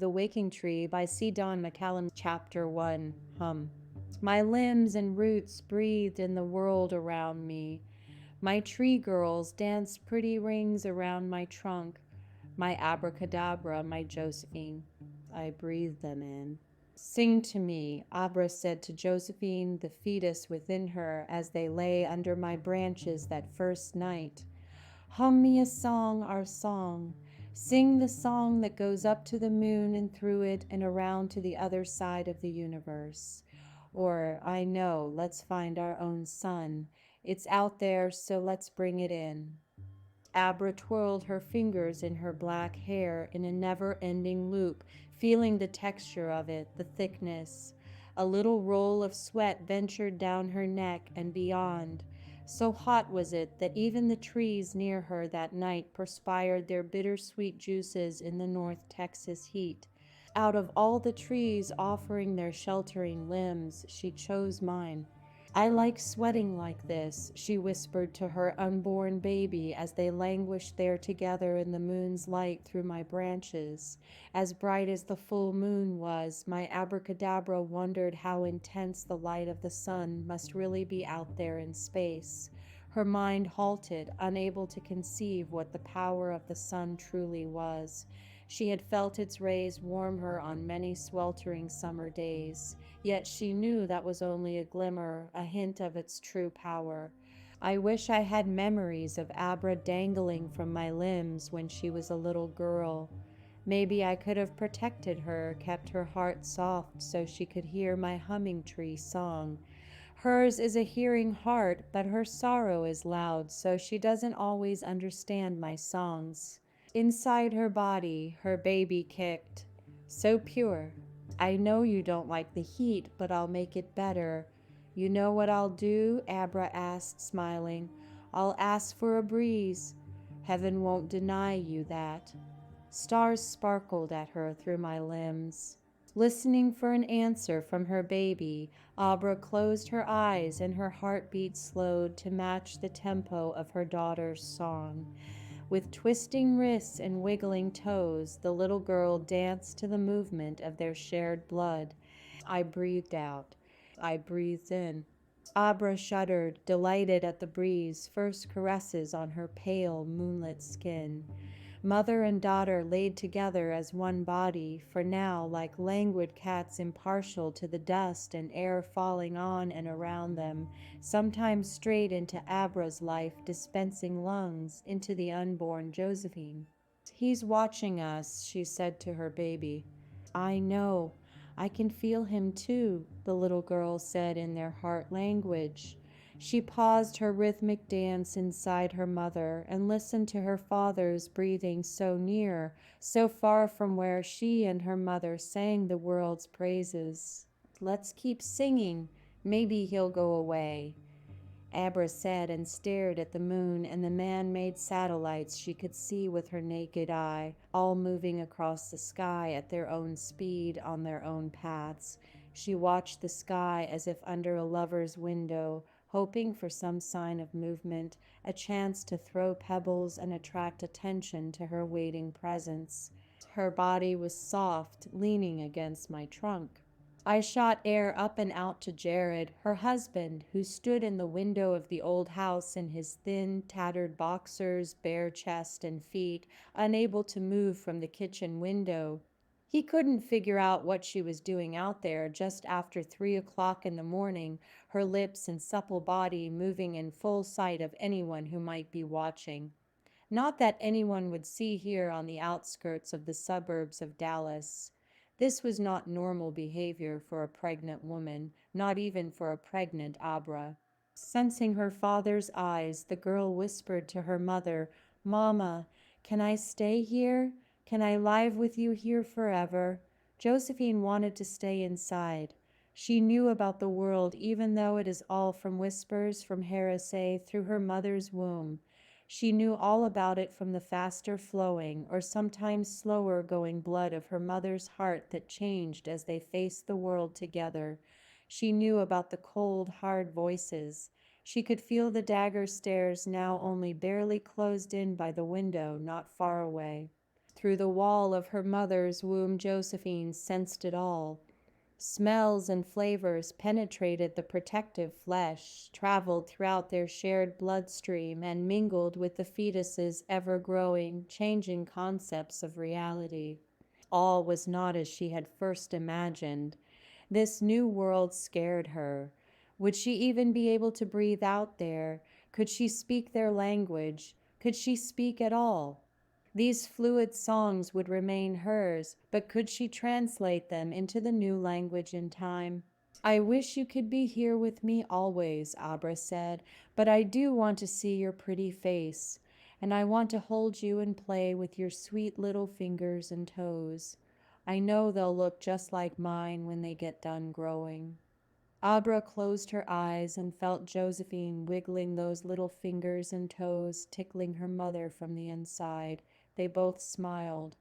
The Waking Tree by C. Don McCallum, Chapter 1. My limbs and roots breathed in the world around me. My tree girls danced pretty rings around my trunk. My abracadabra, my Josephine. I breathed them in. Sing to me, Abra said to Josephine, the fetus within her, as they lay under my branches that first night. Hum me a song, our song. Sing the song that goes up to the moon and through it and around to the other side of the universe. Or, I know, let's find our own sun. It's out there, so let's bring it in. Abra twirled her fingers in her black hair in a never-ending loop, feeling the texture of it, the thickness. A little roll of sweat ventured down her neck and beyond. So hot was it that even the trees near her that night perspired their bittersweet juices in the North Texas heat. Out of all the trees offering their sheltering limbs, she chose mine. I like sweating like this, she whispered to her unborn baby as they languished there together in the moon's light through my branches. As bright as the full moon was, my abracadabra wondered how intense the light of the sun must really be out there in space. Her mind halted, unable to conceive what the power of the sun truly was. She had felt its rays warm her on many sweltering summer days, yet she knew that was only a glimmer, a hint of its true power. I wish I had memories of Abra dangling from my limbs when she was a little girl. Maybe I could have protected her, kept her heart soft so she could hear my humming tree song. Hers is a hearing heart, but her sorrow is loud, so she doesn't always understand my songs. Inside her body, her baby kicked. So pure. I know you don't like the heat, but I'll make it better. You know what I'll do? Abra asked, smiling. I'll ask for a breeze. Heaven won't deny you that. Stars sparkled at her through my limbs. Listening for an answer from her baby, Abra closed her eyes and her heartbeat slowed to match the tempo of her daughter's song. With twisting wrists and wiggling toes, the little girl danced to the movement of their shared blood. I breathed out. I breathed in. Abra shuddered, delighted at the breeze, first caresses on her pale, moonlit skin. Mother and daughter laid together as one body, for now, like languid cats impartial to the dust and air falling on and around them, sometimes straight into Abra's life, dispensing lungs into the unborn Josephine. He's watching us, she said to her baby. I know. I can feel him too, the little girl said in their heart language. She paused her rhythmic dance inside her mother and listened to her father's breathing so near, so far from where she and her mother sang the world's praises. Let's keep singing. Maybe he'll go away. Abra said and stared at the moon and the man-made satellites she could see with her naked eye, all moving across the sky at their own speed on their own paths. She watched the sky as if under a lover's window, hoping for some sign of movement, a chance to throw pebbles and attract attention to her waiting presence. Her body was soft, leaning against my trunk. I shot air up and out to Jared, her husband, who stood in the window of the old house in his thin, tattered boxers, bare chest and feet, unable to move from the kitchen window. He couldn't figure out what she was doing out there just after 3 o'clock in the morning, her lips and supple body moving in full sight of anyone who might be watching. Not that anyone would see here on the outskirts of the suburbs of Dallas. This was not normal behavior for a pregnant woman, not even for a pregnant Abra. Sensing her father's eyes, the girl whispered to her mother, Mama, can I stay here? Can I live with you here forever? Josephine wanted to stay inside. She knew about the world even though it is all from whispers from heresy through her mother's womb. She knew all about it from the faster flowing or sometimes slower going blood of her mother's heart that changed as they faced the world together. She knew about the cold, hard voices. She could feel the dagger stares now only barely closed in by the window not far away. Through the wall of her mother's womb, Josephine sensed it all. Smells and flavors penetrated the protective flesh, traveled throughout their shared bloodstream, and mingled with the fetus's ever growing, changing concepts of reality. All was not as she had first imagined. This new world scared her. Would she even be able to breathe out there? Could she speak their language? Could she speak at all? These fluid songs would remain hers, but could she translate them into the new language in time? I wish you could be here with me always, Abra said, but I do want to see your pretty face, and I want to hold you and play with your sweet little fingers and toes. I know they'll look just like mine when they get done growing. Abra closed her eyes and felt Josephine wiggling those little fingers and toes, tickling her mother from the inside. They both smiled.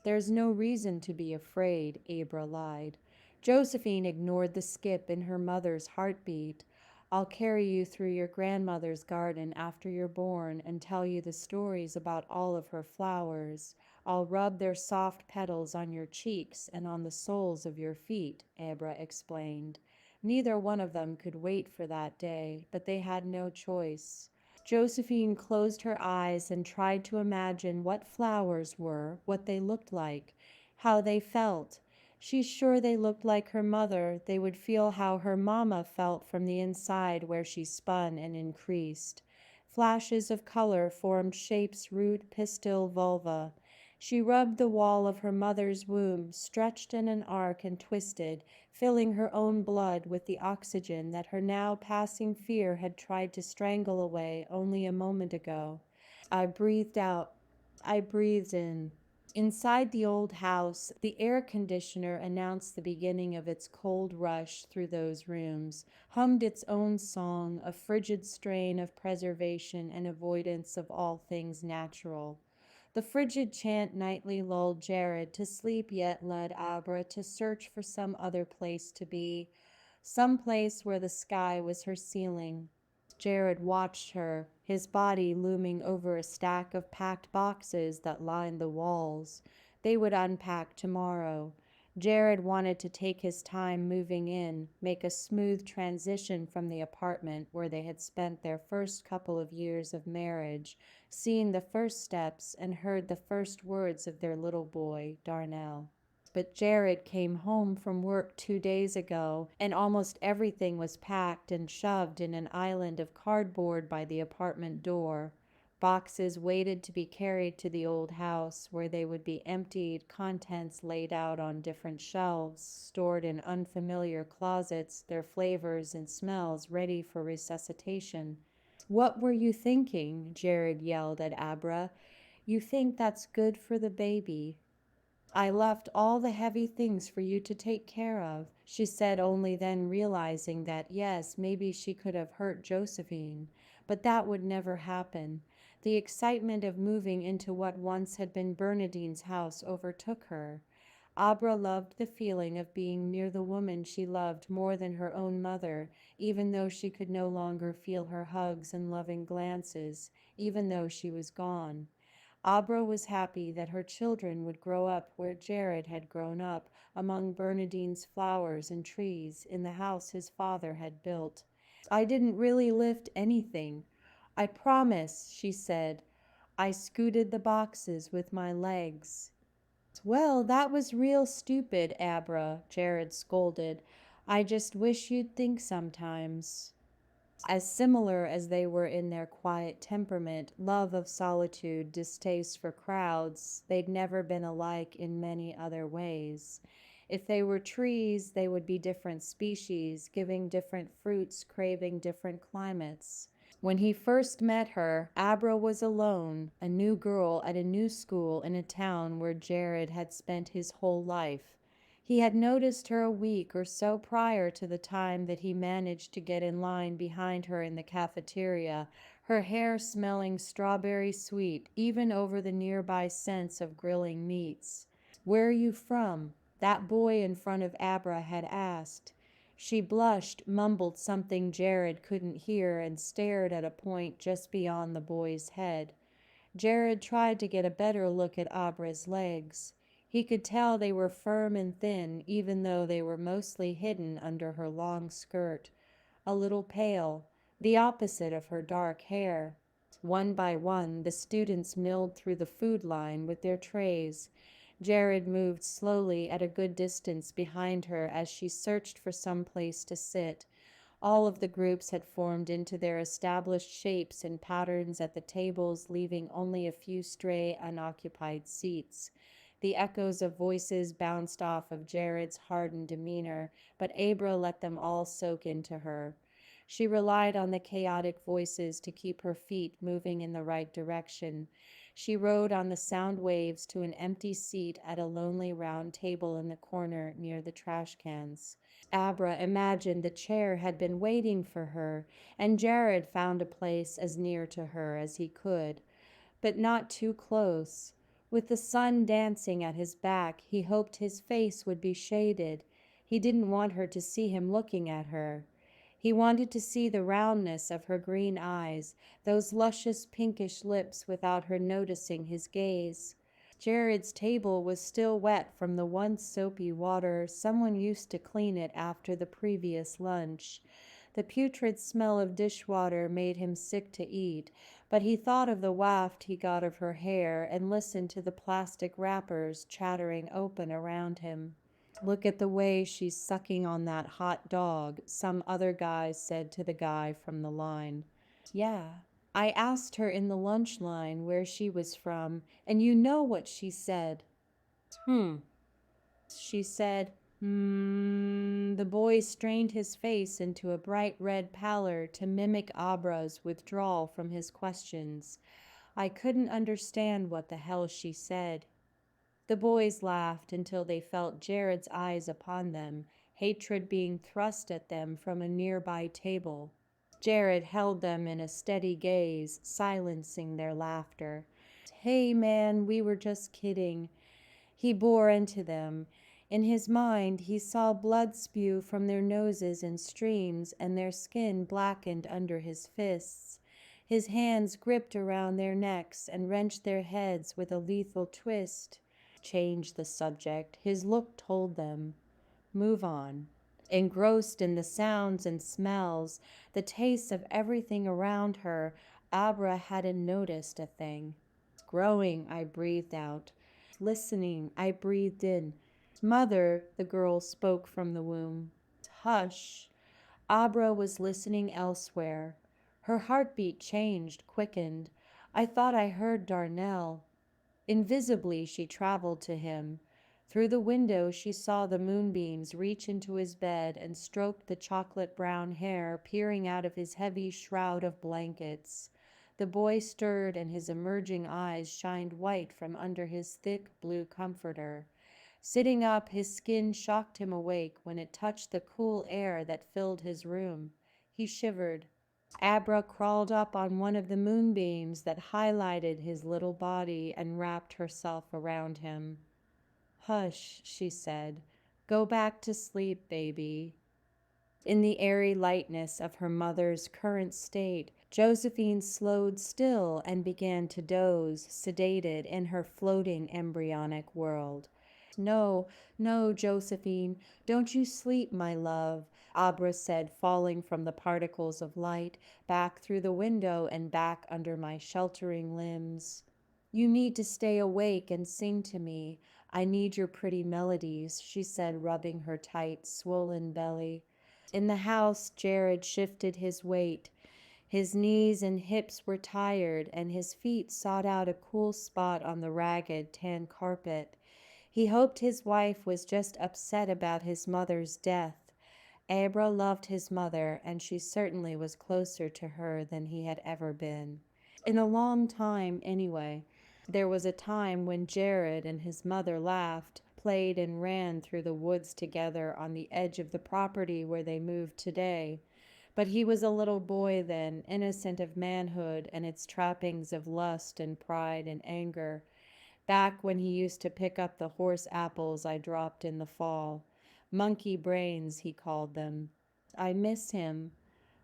There's no reason to be afraid, Abra lied. Josephine ignored the skip in her mother's heartbeat. I'll carry you through your grandmother's garden after you're born and tell you the stories about all of her flowers. I'll rub their soft petals on your cheeks and on the soles of your feet, Abra explained. Neither one of them could wait for that day, but they had no choice. Josephine closed her eyes and tried to imagine what flowers were, what they looked like, how they felt. She's sure they looked like her mother. They would feel how her mama felt from the inside where she spun and increased. Flashes of color formed shapes root, pistil, vulva. She rubbed the wall of her mother's womb, stretched in an arc and twisted, filling her own blood with the oxygen that her now passing fear had tried to strangle away only a moment ago. I breathed out. I breathed in. Inside the old house, the air conditioner announced the beginning of its cold rush through those rooms, hummed its own song, a frigid strain of preservation and avoidance of all things natural. The frigid chant nightly lulled Jared to sleep, yet led Abra to search for some other place to be, some place where the sky was her ceiling. Jared watched her, his body looming over a stack of packed boxes that lined the walls. They would unpack tomorrow. Jared wanted to take his time moving in, make a smooth transition from the apartment where they had spent their first couple of years of marriage, seen the first steps and heard the first words of their little boy, Darnell. But Jared came home from work 2 days ago, and almost everything was packed and shoved in an island of cardboard by the apartment door. Boxes waited to be carried to the old house, where they would be emptied, contents laid out on different shelves, stored in unfamiliar closets, their flavors and smells ready for resuscitation. What were you thinking? Jared yelled at Abra. You think that's good for the baby. I left all the heavy things for you to take care of, she said, only then realizing that, yes, maybe she could have hurt Josephine, but that would never happen. The excitement of moving into what once had been Bernadine's house overtook her. Abra loved the feeling of being near the woman she loved more than her own mother, even though she could no longer feel her hugs and loving glances, even though she was gone. Abra was happy that her children would grow up where Jared had grown up, among Bernadine's flowers and trees, in the house his father had built. I didn't really lift anything. I promise, she said. I scooted the boxes with my legs. Well, that was real stupid, Abra, Jared scolded. I just wish you'd think sometimes. As similar as they were in their quiet temperament, love of solitude, distaste for crowds, they'd never been alike in many other ways. If they were trees, they would be different species, giving different fruits, craving different climates. When he first met her, Abra was alone, a new girl at a new school in a town where Jared had spent his whole life. He had noticed her a week or so prior to the time that he managed to get in line behind her in the cafeteria, her hair smelling strawberry sweet, even over the nearby scents of grilling meats. Where are you from? That boy in front of Abra had asked. She blushed, mumbled something Jared couldn't hear, and stared at a point just beyond the boy's head. Jared tried to get a better look at Abra's legs. He could tell they were firm and thin, even though they were mostly hidden under her long skirt, a little pale, the opposite of her dark hair. One by one, the students milled through the food line with their trays. Jared moved slowly at a good distance behind her as she searched for some place to sit. All of the groups had formed into their established shapes and patterns at the tables, leaving only a few stray, unoccupied seats. The echoes of voices bounced off of Jared's hardened demeanor, but Abra let them all soak into her. She relied on the chaotic voices to keep her feet moving in the right direction. She rode on the sound waves to an empty seat at a lonely round table in the corner near the trash cans. Abra imagined the chair had been waiting for her, and Jared found a place as near to her as he could, but not too close. With the sun dancing at his back, he hoped his face would be shaded. He didn't want her to see him looking at her. He wanted to see the roundness of her green eyes, those luscious pinkish lips without her noticing his gaze. Jared's table was still wet from the once soapy water. Someone used to clean it after the previous lunch. The putrid smell of dishwater made him sick to eat, but he thought of the waft he got of her hair and listened to the plastic wrappers chattering open around him. Look at the way she's sucking on that hot dog, some other guy said to the guy from the line. Yeah. I asked her in the lunch line where she was from, and you know what she said. Hmm. She said, The boy strained his face into a bright red pallor to mimic Abra's withdrawal from his questions. I couldn't understand what the hell she said. The boys laughed until they felt Jared's eyes upon them, hatred being thrust at them from a nearby table. Jared held them in a steady gaze, silencing their laughter. Hey, man, we were just kidding. He bore into them. In his mind, he saw blood spew from their noses in streams, and their skin blackened under his fists. His hands gripped around their necks and wrenched their heads with a lethal twist. Change the subject, his look told them. Move on. Engrossed in the sounds and smells, the tastes of everything around her, Abra hadn't noticed a thing. Growing, I breathed out. Listening, I breathed in. Mother, the girl spoke from the womb. Hush. Abra was listening elsewhere. Her heartbeat changed, quickened. I thought I heard Darnell. Invisibly, she traveled to him. Through the window, she saw the moonbeams reach into his bed and stroked the chocolate brown hair peering out of his heavy shroud of blankets. The boy stirred, and his emerging eyes shined white from under his thick blue comforter. Sitting up, his skin shocked him awake when it touched the cool air that filled his room. He shivered. Abra crawled up on one of the moonbeams that highlighted his little body and wrapped herself around him. Hush, she said. Go back to sleep, baby. In the airy lightness of her mother's current state, Josephine slowed still and began to doze, sedated in her floating embryonic world. No, no, Josephine, don't you sleep, my love, Abra said, falling from the particles of light, back through the window and back under my sheltering limbs. You need to stay awake and sing to me. I need your pretty melodies, she said, rubbing her tight, swollen belly. In the house, Jared shifted his weight. His knees and hips were tired, and his feet sought out a cool spot on the ragged tan carpet. He hoped his wife was just upset about his mother's death. Abra loved his mother, and she certainly was closer to her than he had ever been. In a long time, anyway. There was a time when Jared and his mother laughed, played, and ran through the woods together on the edge of the property where they moved today. But he was a little boy then, innocent of manhood and its trappings of lust and pride and anger. Back when he used to pick up the horse apples I dropped in the fall. Monkey brains, he called them. I miss him.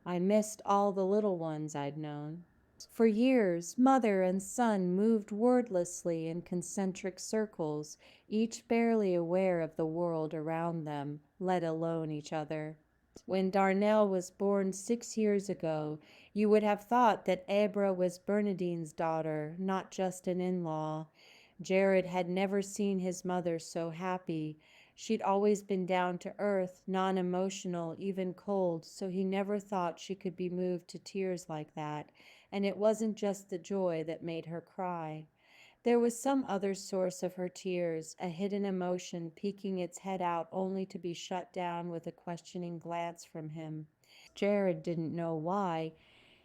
I missed all the little ones I'd known. For years, mother and son moved wordlessly in concentric circles, each barely aware of the world around them, let alone each other. When Darnell was born 6 years ago, you would have thought that Abra was Bernadine's daughter, not just an in law. Jared had never seen his mother so happy. She'd always been down to earth, non emotional, even cold, so he never thought she could be moved to tears like that. And it wasn't just the joy that made her cry. There was some other source of her tears, a hidden emotion peeking its head out only to be shut down with a questioning glance from him. Jared didn't know why.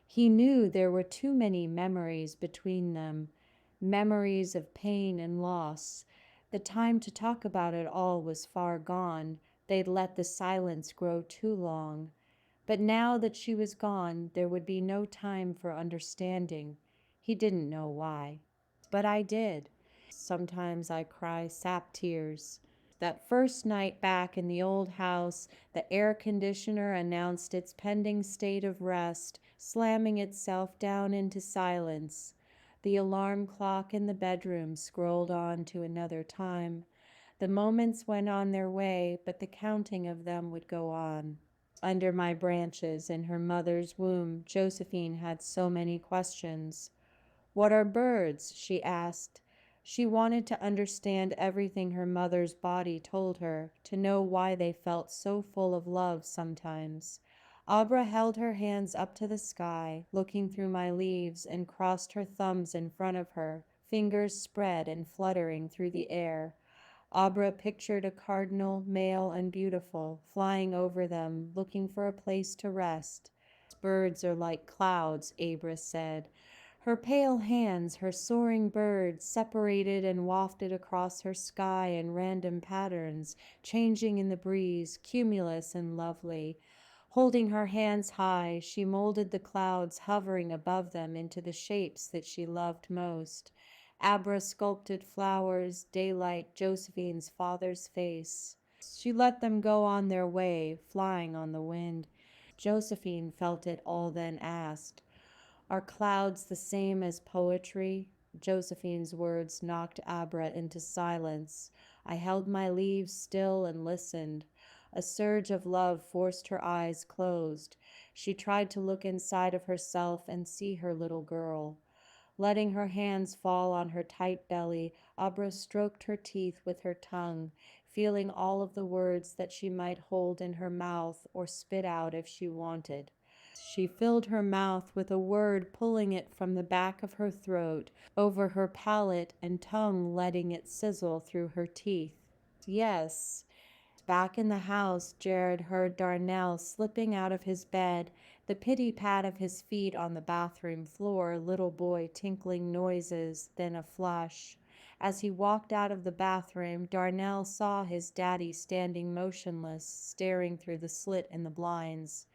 He knew there were too many memories between them, memories of pain and loss. The time to talk about it all was far gone. They'd let the silence grow too long. But now that she was gone, there would be no time for understanding. He didn't know why. But I did. Sometimes I cry sap tears. That first night back in the old house, the air conditioner announced its pending state of rest, slamming itself down into silence. The alarm clock in the bedroom scrolled on to another time. The moments went on their way, but the counting of them would go on. Under my branches in her mother's womb, Josephine had so many questions. "What are birds?" she asked. She wanted to understand everything her mother's body told her, to know why they felt so full of love sometimes. Abra held her hands up to the sky, looking through my leaves, and crossed her thumbs in front of her, fingers spread and fluttering through the air. Abra pictured a cardinal, male and beautiful, flying over them, looking for a place to rest. "Birds are like clouds," Abra said. Her pale hands, her soaring birds, separated and wafted across her sky in random patterns, changing in the breeze, cumulus and lovely. Holding her hands high, she molded the clouds hovering above them into the shapes that she loved most. Abra sculpted flowers, daylight, Josephine's father's face. She let them go on their way, flying on the wind. Josephine felt it all, then asked, "Are clouds the same as poetry?" Josephine's words knocked Abra into silence. I held my leaves still and listened. A surge of love forced her eyes closed. She tried to look inside of herself and see her little girl. Letting her hands fall on her tight belly, Abra stroked her teeth with her tongue, feeling all of the words that she might hold in her mouth or spit out if she wanted. She filled her mouth with a word, pulling it from the back of her throat, over her palate, and tongue letting it sizzle through her teeth. Yes. Back in the house, Jared heard Darnell slipping out of his bed, the pity pat of his feet on the bathroom floor, little boy tinkling noises, then a flush. As he walked out of the bathroom, Darnell saw his daddy standing motionless, staring through the slit in the blinds.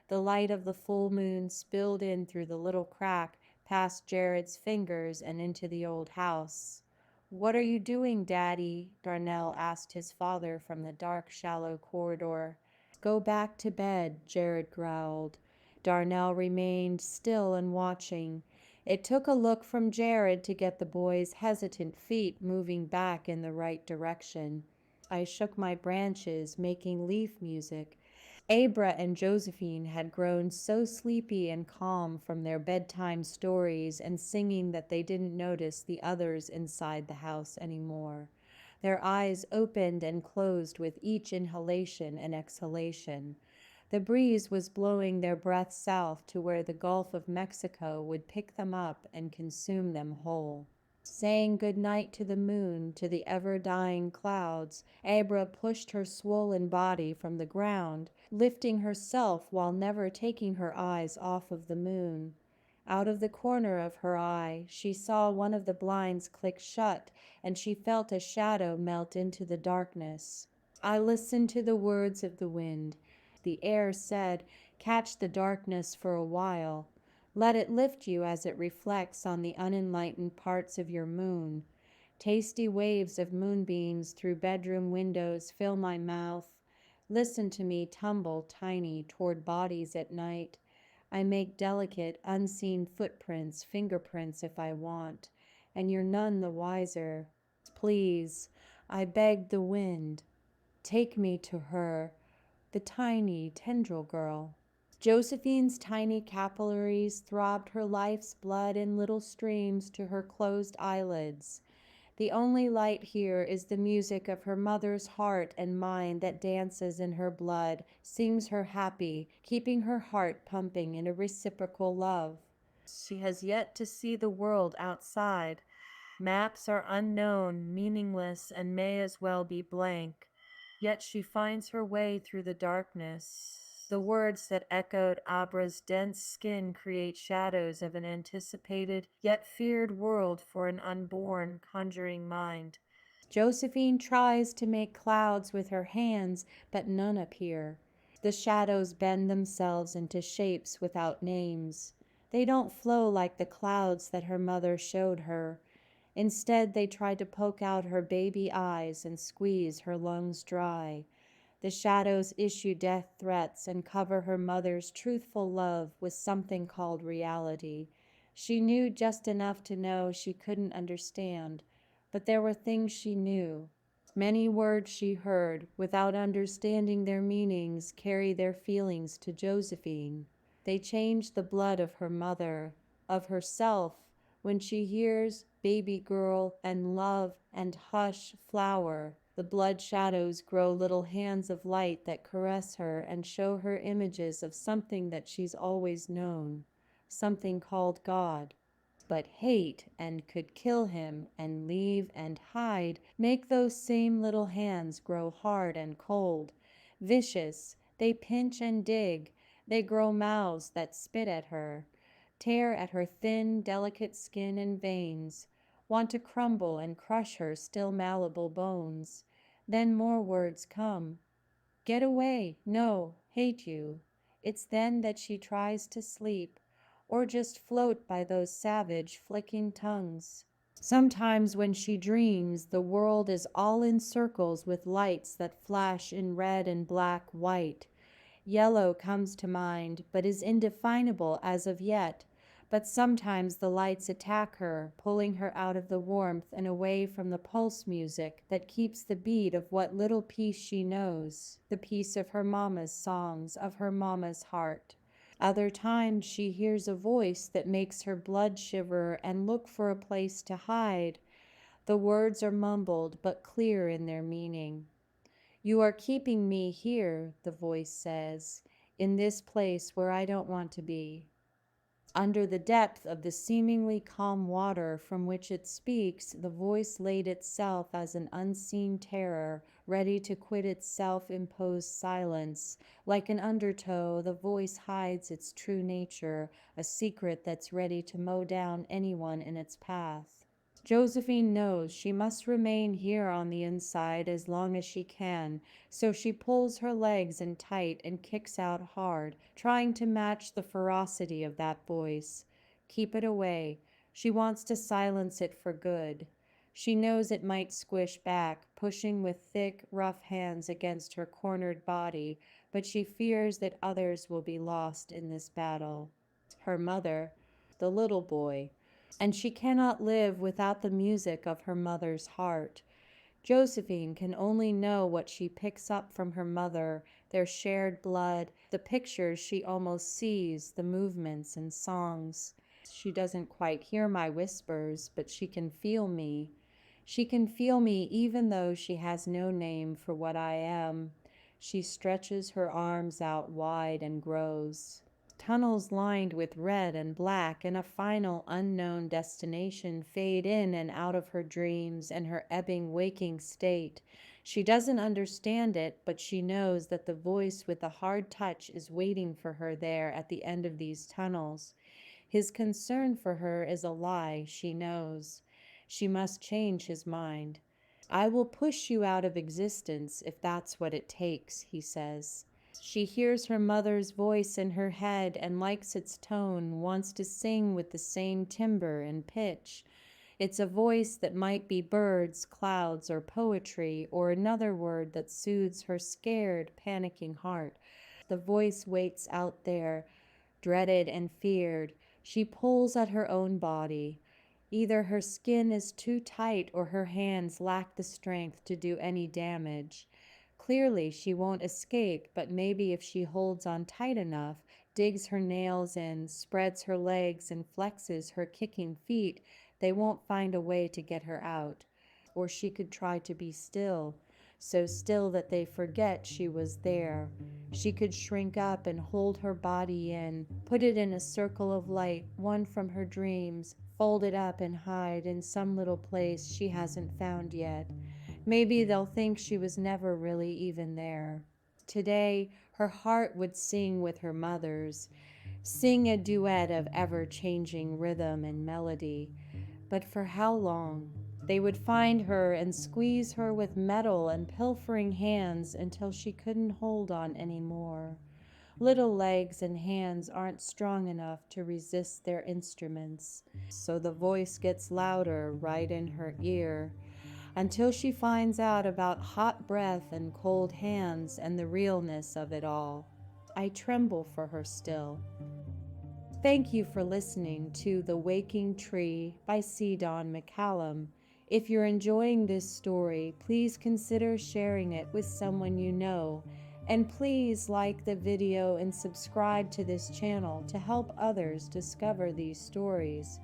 The light of the full moon spilled in through the little crack, past Jared's fingers and into the old house. "What are you doing, Daddy?" Darnell asked his father from the dark, shallow corridor. "Go back to bed," Jared growled. Darnell remained still and watching. It took a look from Jared to get the boy's hesitant feet moving back in the right direction. I shook my branches, making leaf music. Abra and Josephine had grown so sleepy and calm from their bedtime stories and singing that they didn't notice the others inside the house anymore. Their eyes opened and closed with each inhalation and exhalation. The breeze was blowing their breath south to where the Gulf of Mexico would pick them up and consume them whole. Saying good night to the moon, to the ever-dying clouds, Abra pushed her swollen body from the ground, lifting herself while never taking her eyes off of the moon. Out of the corner of her eye, she saw one of the blinds click shut, and she felt a shadow melt into the darkness. I listened to the words of the wind. The air said, "Catch the darkness for a while. Let it lift you as it reflects on the unenlightened parts of your moon." Tasty waves of moonbeams through bedroom windows fill my mouth. Listen to me tumble tiny toward bodies at night. I make delicate, unseen footprints, fingerprints if I want, and you're none the wiser. Please, I beg the wind, take me to her, the tiny, tendril girl. Josephine's tiny capillaries throbbed her life's blood in little streams to her closed eyelids. The only light here is the music of her mother's heart and mind that dances in her blood, sings her happy, keeping her heart pumping in a reciprocal love. She has yet to see the world outside. Maps are unknown, meaningless, and may as well be blank. Yet she finds her way through the darkness. The words that echoed Abra's dense skin create shadows of an anticipated yet feared world for an unborn, conjuring mind. Josephine tries to make clouds with her hands, but none appear. The shadows bend themselves into shapes without names. They don't flow like the clouds that her mother showed her. Instead, they try to poke out her baby eyes and squeeze her lungs dry. The shadows issue death threats and cover her mother's truthful love with something called reality. She knew just enough to know she couldn't understand, but there were things she knew. Many words she heard, without understanding their meanings, carry their feelings to Josephine. They change the blood of her mother, of herself, when she hears baby girl and love and hush flower. The blood shadows grow little hands of light that caress her and show her images of something that she's always known, something called God. But hate and could kill him and leave and hide make those same little hands grow hard and cold. Vicious, they pinch and dig, they grow mouths that spit at her, tear at her thin, delicate skin and veins, want to crumble and crush her still malleable bones. Then more words come. Get away, no, hate you. It's then that she tries to sleep, or just float by those savage, flicking tongues. Sometimes when she dreams, the world is all in circles with lights that flash in red and black, white. Yellow comes to mind, but is indefinable as of yet. But sometimes the lights attack her, pulling her out of the warmth and away from the pulse music that keeps the beat of what little piece she knows, the piece of her mama's songs, of her mama's heart. Other times she hears a voice that makes her blood shiver and look for a place to hide. The words are mumbled but clear in their meaning. You are keeping me here, the voice says, in this place where I don't want to be. Under the depth of the seemingly calm water from which it speaks, the voice laid itself as an unseen terror, ready to quit its self-imposed silence. Like an undertow, the voice hides its true nature, a secret that's ready to mow down anyone in its path. Josephine knows she must remain here on the inside as long as she can, so she pulls her legs in tight and kicks out hard, trying to match the ferocity of that voice. Keep it away. She wants to silence it for good. She knows it might squish back, pushing with thick, rough hands against her cornered body, but she fears that others will be lost in this battle. Her mother, the little boy, and she cannot live without the music of her mother's heart. Josephine can only know what she picks up from her mother, their shared blood, the pictures she almost sees, the movements and songs. She doesn't quite hear my whispers, but she can feel me. She can feel me even though she has no name for what I am. She stretches her arms out wide and grows. Tunnels lined with red and black and a final unknown destination fade in and out of her dreams and her ebbing waking state. She doesn't understand it, but she knows that the voice with the hard touch is waiting for her there at the end of these tunnels. His concern for her is a lie, she knows. She must change his mind. I will push you out of existence if that's what it takes, he says. She hears her mother's voice in her head and likes its tone, wants to sing with the same timbre and pitch. It's a voice that might be birds, clouds, or poetry, or another word that soothes her scared, panicking heart. The voice waits out there, dreaded and feared. She pulls at her own body. Either her skin is too tight or her hands lack the strength to do any damage. Clearly, she won't escape, but maybe if she holds on tight enough, digs her nails in, spreads her legs, and flexes her kicking feet, they won't find a way to get her out. Or she could try to be still, so still that they forget she was there. She could shrink up and hold her body in, put it in a circle of light, one from her dreams, fold it up and hide in some little place she hasn't found yet. Maybe they'll think she was never really even there. Today, her heart would sing with her mother's, sing a duet of ever changing rhythm and melody. But for how long? They would find her and squeeze her with metal and pilfering hands until she couldn't hold on any more. Little legs and hands aren't strong enough to resist their instruments, so the voice gets louder right in her ear until she finds out about hot breath and cold hands and the realness of it all. I tremble for her still. Thank you for listening to The Waking Tree by C. Don McCallum. If you're enjoying this story, please consider sharing it with someone you know. And please like the video and subscribe to this channel to help others discover these stories.